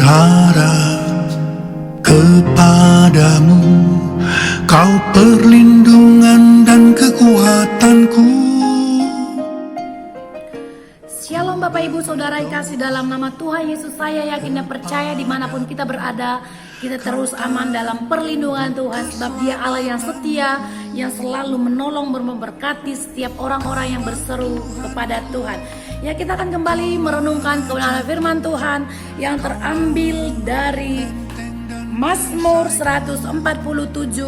berharap kepadamu, Kau perlindungan dan kekuatanku. Shalom Bapak Ibu Saudara yang kasih dalam nama Tuhan Yesus. Saya yakin dan percaya dimanapun kita berada, kita terus aman dalam perlindungan Tuhan. Sebab Dia Allah yang setia, yang selalu menolong, memberkati setiap orang-orang yang berseru kepada Tuhan. Ya, kita akan kembali merenungkan kebenaran firman Tuhan yang terambil dari Mazmur 147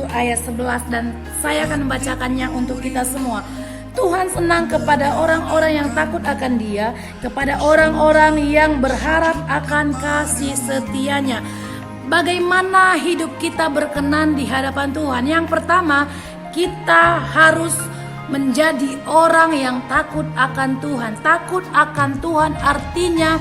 ayat 11, dan saya akan membacakannya untuk kita semua. Tuhan senang kepada orang-orang yang takut akan Dia, kepada orang-orang yang berharap akan kasih setianya. Bagaimana hidup kita berkenan di hadapan Tuhan? Yang pertama, kita harus menjadi orang yang takut akan Tuhan. Takut akan Tuhan artinya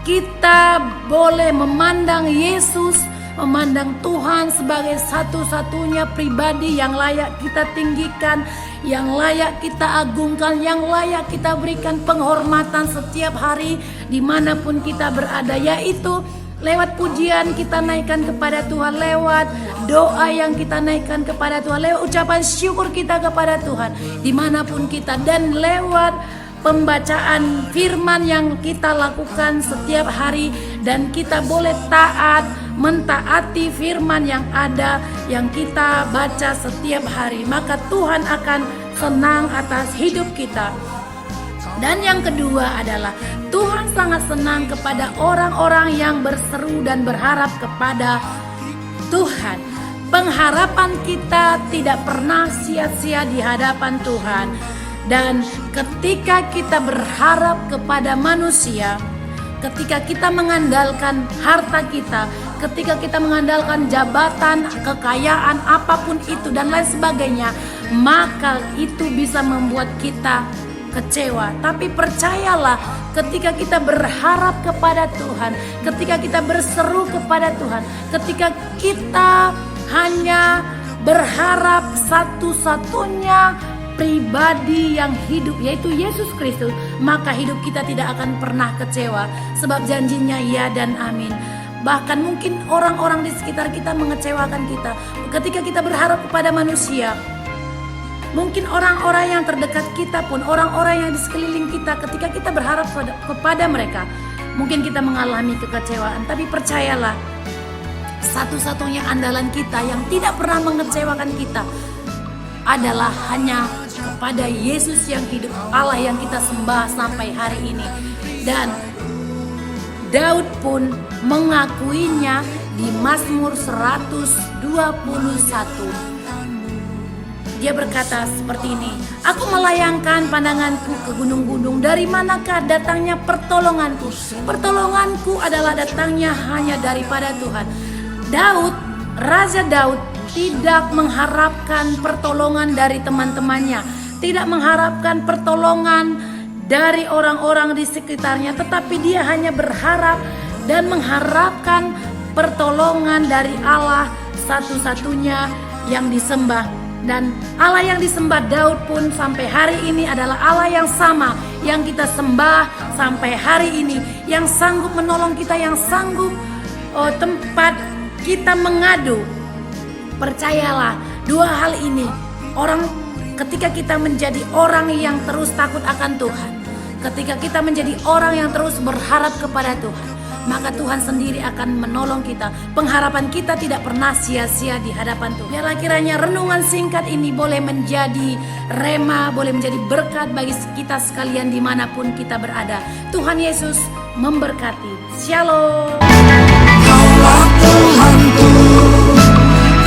kita boleh memandang Yesus, memandang Tuhan sebagai satu-satunya pribadi yang layak kita tinggikan, yang layak kita agungkan, yang layak kita berikan penghormatan setiap hari dimanapun kita berada, yaitu lewat pujian kita naikkan kepada Tuhan, lewat doa yang kita naikkan kepada Tuhan, lewat ucapan syukur kita kepada Tuhan dimanapun kita, dan lewat pembacaan firman yang kita lakukan setiap hari. Dan kita boleh taat, mentaati firman yang ada, yang kita baca setiap hari, maka Tuhan akan senang atas hidup kita. Dan yang kedua adalah Tuhan sangat senang kepada orang-orang yang berseru dan berharap kepada Tuhan. Pengharapan kita tidak pernah sia-sia di hadapan Tuhan. Dan ketika kita berharap kepada manusia, ketika kita mengandalkan harta kita, ketika kita mengandalkan jabatan, kekayaan, apapun itu dan lain sebagainya, maka itu bisa membuat kita kecewa. Tapi percayalah, ketika kita berharap kepada Tuhan, ketika kita berseru kepada Tuhan, ketika kita hanya berharap satu-satunya pribadi yang hidup, yaitu Yesus Kristus, maka hidup kita tidak akan pernah kecewa. Sebab janjinya ya dan amin. Bahkan mungkin orang-orang di sekitar kita mengecewakan kita. Ketika kita berharap kepada manusia, mungkin orang-orang yang terdekat kita pun, orang-orang yang di sekeliling kita, ketika kita berharap kepada mereka, mungkin kita mengalami kekecewaan. Tapi percayalah, satu-satunya andalan kita yang tidak pernah mengecewakan kita adalah hanya kepada Yesus yang hidup, Allah yang kita sembah sampai hari ini. Dan Daud pun mengakuinya di Mazmur 121. Dia berkata seperti ini, "Aku melayangkan pandanganku ke gunung-gunung, dari manakah datangnya pertolonganku? Pertolonganku adalah datangnya hanya daripada Tuhan." Daud, Raja Daud, tidak mengharapkan pertolongan dari teman-temannya, tidak mengharapkan pertolongan dari orang-orang di sekitarnya, tetapi dia hanya berharap dan mengharapkan pertolongan dari Allah satu-satunya yang disembah. Dan Allah yang disembah Daud pun sampai hari ini adalah Allah yang sama yang kita sembah sampai hari ini, yang sanggup menolong kita, yang sanggup tempat kita mengadu. Percayalah, dua hal ini, ketika kita menjadi orang yang terus takut akan Tuhan, ketika kita menjadi orang yang terus berharap kepada Tuhan, maka Tuhan sendiri akan menolong kita. Pengharapan kita tidak pernah sia-sia di hadapan Tuhan. Biarlah kiranya renungan singkat ini boleh menjadi rema, boleh menjadi berkat bagi kita sekalian dimanapun kita berada. Tuhan Yesus memberkati. Shalom. Kaulah Tuhanku,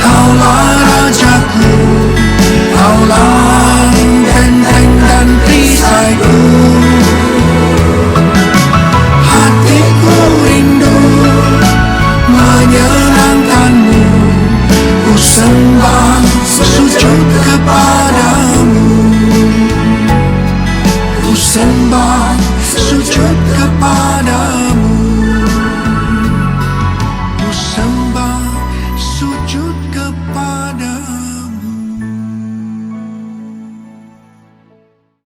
Kaulah Rajaku, Kaulah benteng dan perisaiku. Hatiku rindu menyenangkanmu, ku sembah sujud kepadamu, ku sembah sujud kepadamu.